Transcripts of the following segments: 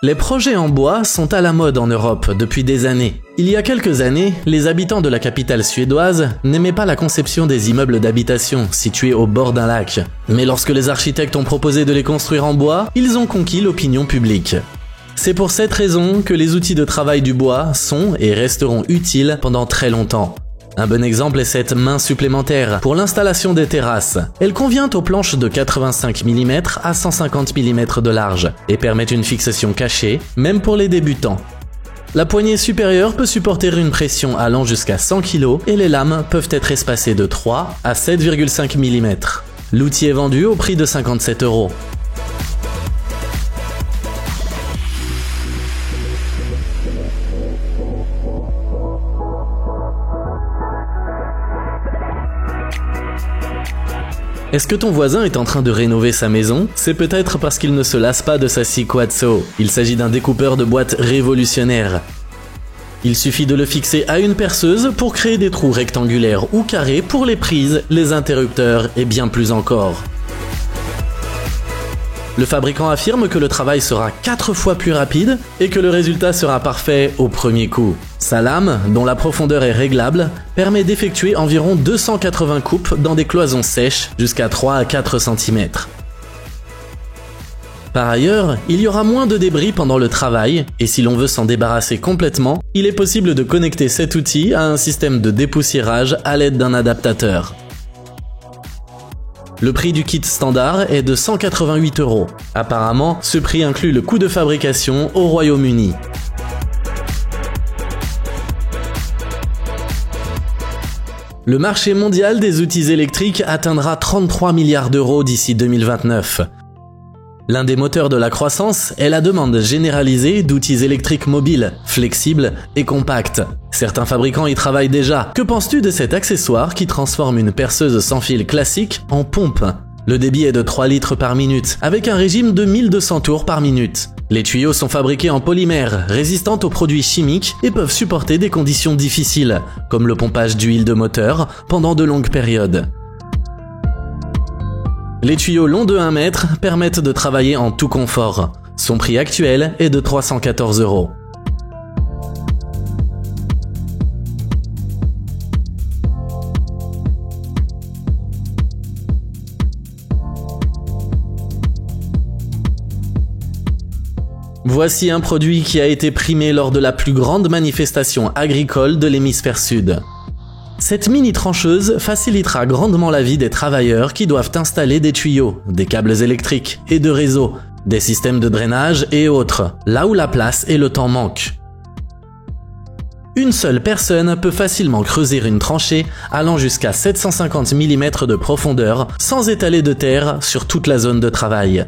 Les projets en bois sont à la mode en Europe depuis des années. Il y a quelques années, les habitants de la capitale suédoise n'aimaient pas la conception des immeubles d'habitation situés au bord d'un lac. Mais lorsque les architectes ont proposé de les construire en bois, ils ont conquis l'opinion publique. C'est pour cette raison que les outils de travail du bois sont et resteront utiles pendant très longtemps. Un bon exemple est cette main supplémentaire pour l'installation des terrasses. Elle convient aux planches de 85 mm à 150 mm de large et permet une fixation cachée, même pour les débutants. La poignée supérieure peut supporter une pression allant jusqu'à 100 kg et les lames peuvent être espacées de 3 à 7,5 mm. L'outil est vendu au prix de 57 €. Est-ce que ton voisin est en train de rénover sa maison? C'est peut-être parce qu'il ne se lasse pas de sa scie Quatso. Il s'agit d'un découpeur de boîtes révolutionnaire. Il suffit de le fixer à une perceuse pour créer des trous rectangulaires ou carrés pour les prises, les interrupteurs et bien plus encore. Le fabricant affirme que le travail sera 4 fois plus rapide et que le résultat sera parfait au premier coup. Sa lame, dont la profondeur est réglable, permet d'effectuer environ 280 coupes dans des cloisons sèches jusqu'à 3 à 4 cm. Par ailleurs, il y aura moins de débris pendant le travail et si l'on veut s'en débarrasser complètement, il est possible de connecter cet outil à un système de dépoussiérage à l'aide d'un adaptateur. Le prix du kit standard est de 188 €. Apparemment, ce prix inclut le coût de fabrication au Royaume-Uni. Le marché mondial des outils électriques atteindra 33 milliards € d'ici 2029. L'un des moteurs de la croissance est la demande généralisée d'outils électriques mobiles, flexibles et compacts. Certains fabricants y travaillent déjà. Que penses-tu de cet accessoire qui transforme une perceuse sans fil classique en pompe? Le débit est de 3 litres par minute, avec un régime de 1200 tours par minute. Les tuyaux sont fabriqués en polymère, résistants aux produits chimiques et peuvent supporter des conditions difficiles, comme le pompage d'huile de moteur pendant de longues périodes. Les tuyaux longs de 1 mètre permettent de travailler en tout confort. Son prix actuel est de 314 €. Voici un produit qui a été primé lors de la plus grande manifestation agricole de l'hémisphère sud. Cette mini-trancheuse facilitera grandement la vie des travailleurs qui doivent installer des tuyaux, des câbles électriques et de réseaux, des systèmes de drainage et autres, là où la place et le temps manquent. Une seule personne peut facilement creuser une tranchée allant jusqu'à 750 mm de profondeur sans étaler de terre sur toute la zone de travail.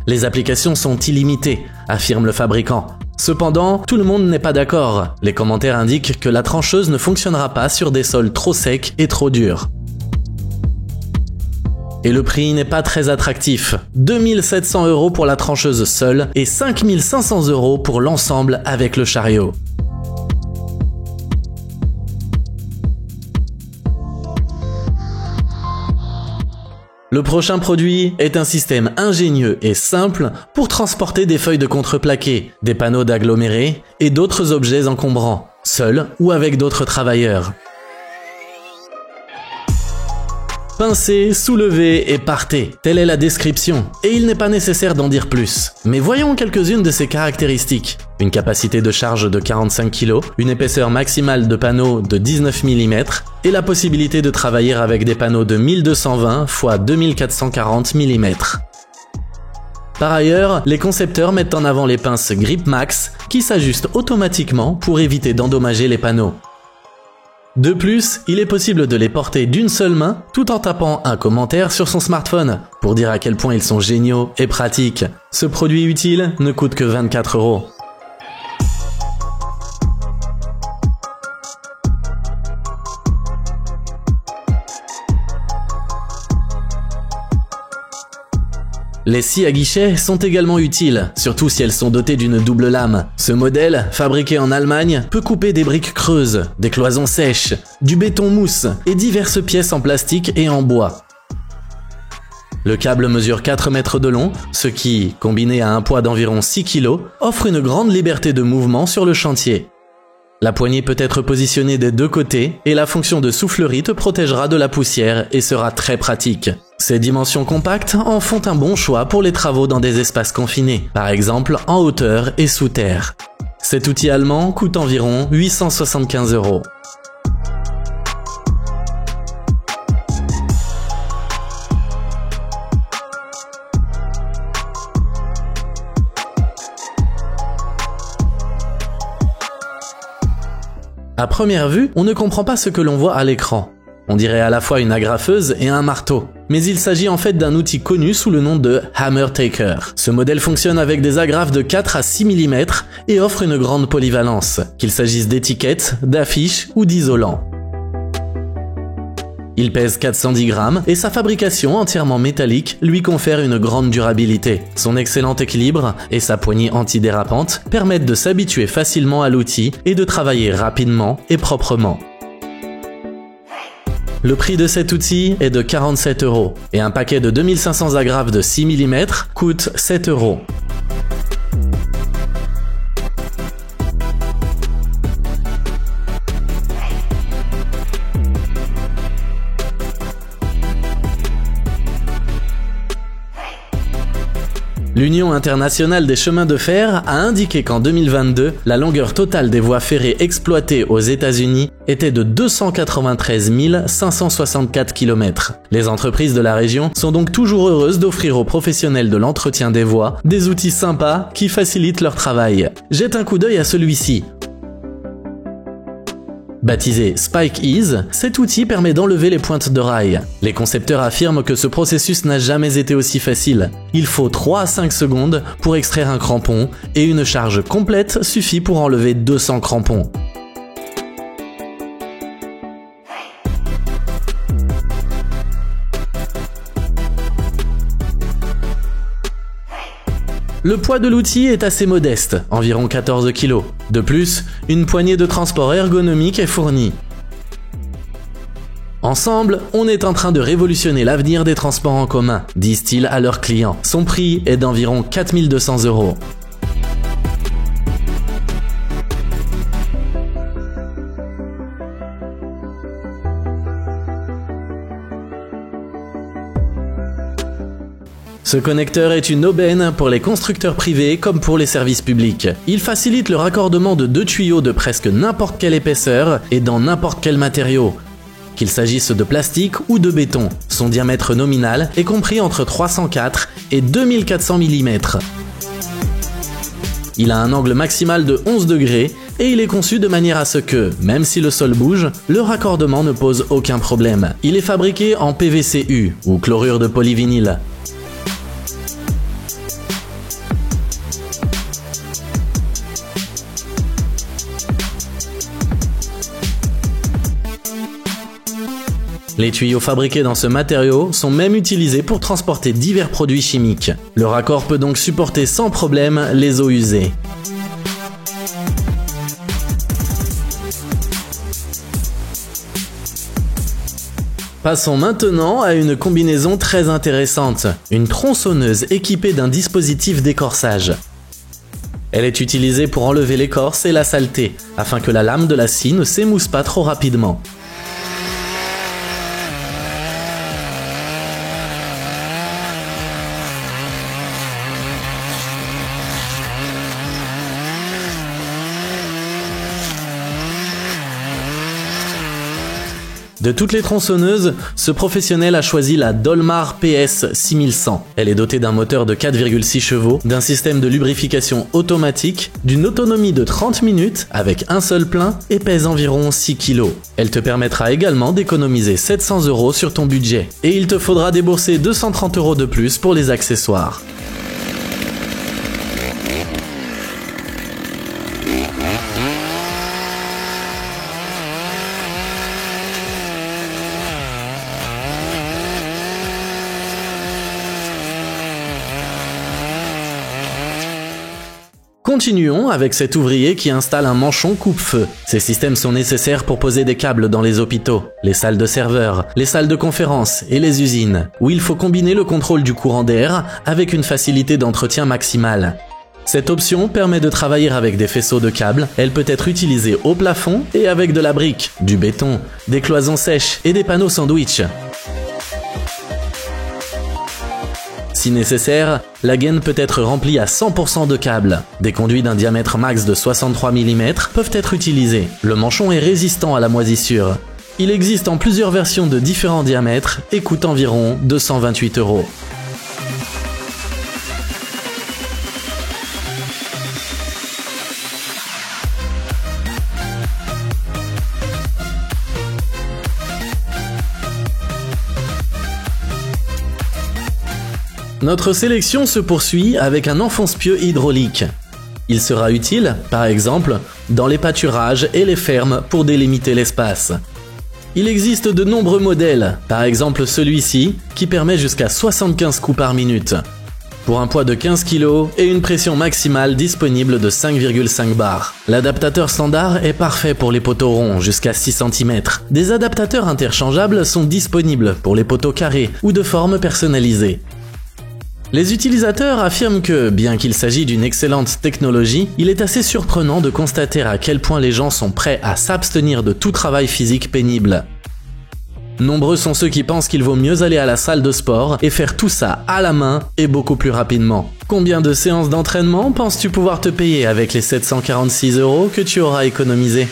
Les applications sont illimitées, affirme le fabricant. Cependant, tout le monde n'est pas d'accord. Les commentaires indiquent que la trancheuse ne fonctionnera pas sur des sols trop secs et trop durs. Et le prix n'est pas très attractif. 2 700 € pour la trancheuse seule et 5 500 € pour l'ensemble avec le chariot. Le prochain produit est un système ingénieux et simple pour transporter des feuilles de contreplaqué, des panneaux d'agglomérés et d'autres objets encombrants, seul ou avec d'autres travailleurs. Pincez, soulevez et partez, telle est la description, et il n'est pas nécessaire d'en dire plus. Mais voyons quelques-unes de ses caractéristiques. Une capacité de charge de 45 kg, une épaisseur maximale de panneaux de 19 mm, et la possibilité de travailler avec des panneaux de 1220 x 2440 mm. Par ailleurs, les concepteurs mettent en avant les pinces Grip Max qui s'ajustent automatiquement pour éviter d'endommager les panneaux. De plus, il est possible de les porter d'une seule main tout en tapant un commentaire sur son smartphone pour dire à quel point ils sont géniaux et pratiques. Ce produit utile ne coûte que 24 €. Les scies à guichet sont également utiles, surtout si elles sont dotées d'une double lame. Ce modèle, fabriqué en Allemagne, peut couper des briques creuses, des cloisons sèches, du béton mousse et diverses pièces en plastique et en bois. Le câble mesure 4 mètres de long, ce qui, combiné à un poids d'environ 6 kg, offre une grande liberté de mouvement sur le chantier. La poignée peut être positionnée des deux côtés et la fonction de soufflerie te protégera de la poussière et sera très pratique. Ces dimensions compactes en font un bon choix pour les travaux dans des espaces confinés, par exemple en hauteur et sous terre. Cet outil allemand coûte environ 875 €. À première vue, on ne comprend pas ce que l'on voit à l'écran. On dirait à la fois une agrafeuse et un marteau. Mais il s'agit en fait d'un outil connu sous le nom de Hammer Taker. Ce modèle fonctionne avec des agrafes de 4 à 6 mm et offre une grande polyvalence, qu'il s'agisse d'étiquettes, d'affiches ou d'isolants. Il pèse 410 grammes et sa fabrication entièrement métallique lui confère une grande durabilité. Son excellent équilibre et sa poignée antidérapante permettent de s'habituer facilement à l'outil et de travailler rapidement et proprement. Le prix de cet outil est de 47 € et un paquet de 2500 agrafes de 6 mm coûte 7 €. L'Union internationale des chemins de fer a indiqué qu'en 2022, la longueur totale des voies ferrées exploitées aux États-Unis était de 293 564 km. Les entreprises de la région sont donc toujours heureuses d'offrir aux professionnels de l'entretien des voies des outils sympas qui facilitent leur travail. Jette un coup d'œil à celui-ci. Baptisé Spike Ease, cet outil permet d'enlever les pointes de rail. Les concepteurs affirment que ce processus n'a jamais été aussi facile. Il faut 3 à 5 secondes pour extraire un crampon et une charge complète suffit pour enlever 200 crampons. Le poids de l'outil est assez modeste, environ 14 kg. De plus, une poignée de transport ergonomique est fournie. Ensemble, on est en train de révolutionner l'avenir des transports en commun, disent-ils à leurs clients. Son prix est d'environ 4200 €. Ce connecteur est une aubaine pour les constructeurs privés comme pour les services publics. Il facilite le raccordement de 2 tuyaux de presque n'importe quelle épaisseur et dans n'importe quel matériau, qu'il s'agisse de plastique ou de béton. Son diamètre nominal est compris entre 304 et 2400 mm. Il a un angle maximal de 11 degrés et il est conçu de manière à ce que, même si le sol bouge, le raccordement ne pose aucun problème. Il est fabriqué en PVCU ou chlorure de polyvinyle. Les tuyaux fabriqués dans ce matériau sont même utilisés pour transporter divers produits chimiques. Le raccord peut donc supporter sans problème les eaux usées. Passons maintenant à une combinaison très intéressante, une tronçonneuse équipée d'un dispositif d'écorçage. Elle est utilisée pour enlever l'écorce et la saleté, afin que la lame de la scie ne s'émousse pas trop rapidement. De toutes les tronçonneuses, ce professionnel a choisi la Dolmar PS 6100. Elle est dotée d'un moteur de 4,6 chevaux, d'un système de lubrification automatique, d'une autonomie de 30 minutes avec un seul plein et pèse environ 6 kg. Elle te permettra également d'économiser 700 € sur ton budget. Et il te faudra débourser 230 € de plus pour les accessoires. Continuons avec cet ouvrier qui installe un manchon coupe-feu. Ces systèmes sont nécessaires pour poser des câbles dans les hôpitaux, les salles de serveurs, les salles de conférence et les usines, où il faut combiner le contrôle du courant d'air avec une facilité d'entretien maximale. Cette option permet de travailler avec des faisceaux de câbles, elle peut être utilisée au plafond et avec de la brique, du béton, des cloisons sèches et des panneaux sandwich. Si nécessaire, la gaine peut être remplie à 100% de câbles. Des conduits d'un diamètre max de 63 mm peuvent être utilisés. Le manchon est résistant à la moisissure. Il existe en plusieurs versions de différents diamètres et coûte environ 228 €. Notre sélection se poursuit avec un enfonce-pieux hydraulique. Il sera utile, par exemple, dans les pâturages et les fermes pour délimiter l'espace. Il existe de nombreux modèles, par exemple celui-ci, qui permet jusqu'à 75 coups par minute, pour un poids de 15 kg et une pression maximale disponible de 5,5 bars. L'adaptateur standard est parfait pour les poteaux ronds jusqu'à 6 cm. Des adaptateurs interchangeables sont disponibles pour les poteaux carrés ou de forme personnalisée. Les utilisateurs affirment que, bien qu'il s'agisse d'une excellente technologie, il est assez surprenant de constater à quel point les gens sont prêts à s'abstenir de tout travail physique pénible. Nombreux sont ceux qui pensent qu'il vaut mieux aller à la salle de sport et faire tout ça à la main et beaucoup plus rapidement. Combien de séances d'entraînement penses-tu pouvoir te payer avec les 746 € que tu auras économisés ?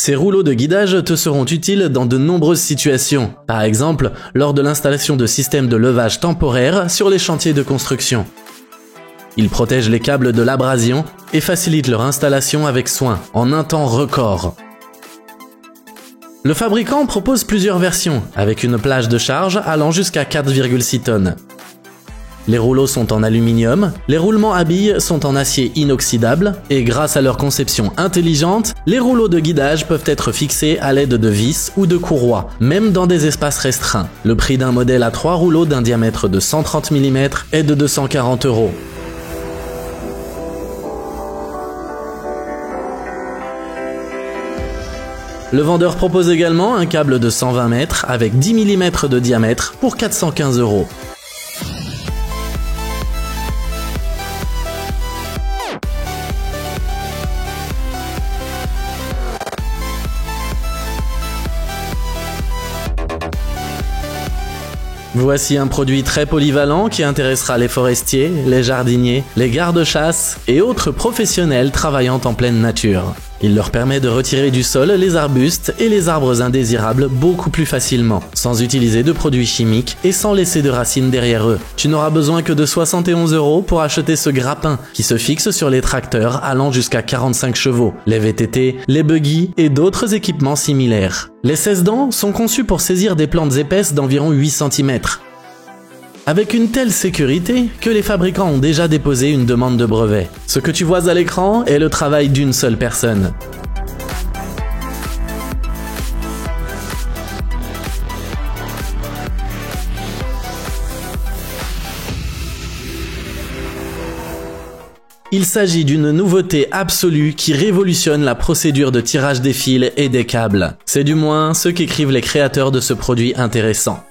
Ces rouleaux de guidage te seront utiles dans de nombreuses situations, par exemple lors de l'installation de systèmes de levage temporaire sur les chantiers de construction. Ils protègent les câbles de l'abrasion et facilitent leur installation avec soin, en un temps record. Le fabricant propose plusieurs versions, avec une plage de charge allant jusqu'à 4,6 tonnes. Les rouleaux sont en aluminium, les roulements à billes sont en acier inoxydable et grâce à leur conception intelligente, les rouleaux de guidage peuvent être fixés à l'aide de vis ou de courroies, même dans des espaces restreints. Le prix d'un modèle à 3 rouleaux d'un diamètre de 130 mm est de 240 €. Le vendeur propose également un câble de 120 mètres avec 10 mm de diamètre pour 415 €. Voici un produit très polyvalent qui intéressera les forestiers, les jardiniers, les gardes-chasse et autres professionnels travaillant en pleine nature. Il leur permet de retirer du sol les arbustes et les arbres indésirables beaucoup plus facilement, sans utiliser de produits chimiques et sans laisser de racines derrière eux. Tu n'auras besoin que de 71 € pour acheter ce grappin qui se fixe sur les tracteurs allant jusqu'à 45 chevaux, les VTT, les buggy et d'autres équipements similaires. Les 16 dents sont conçues pour saisir des plantes épaisses d'environ 8 cm. Avec une telle sécurité que les fabricants ont déjà déposé une demande de brevet. Ce que tu vois à l'écran est le travail d'une seule personne. Il s'agit d'une nouveauté absolue qui révolutionne la procédure de tirage des fils et des câbles. C'est du moins ce qu'écrivent les créateurs de ce produit intéressant.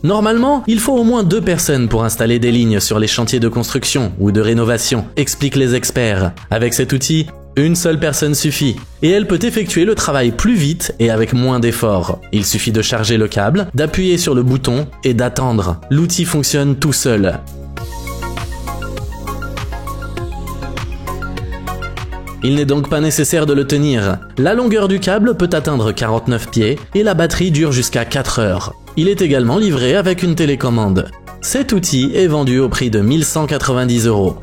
Normalement, il faut au moins 2 personnes pour installer des lignes sur les chantiers de construction ou de rénovation, expliquent les experts. Avec cet outil, une seule personne suffit, et elle peut effectuer le travail plus vite et avec moins d'efforts. Il suffit de charger le câble, d'appuyer sur le bouton et d'attendre. L'outil fonctionne tout seul. Il n'est donc pas nécessaire de le tenir. La longueur du câble peut atteindre 49 pieds et la batterie dure jusqu'à 4 heures. Il est également livré avec une télécommande. Cet outil est vendu au prix de 1 190 €.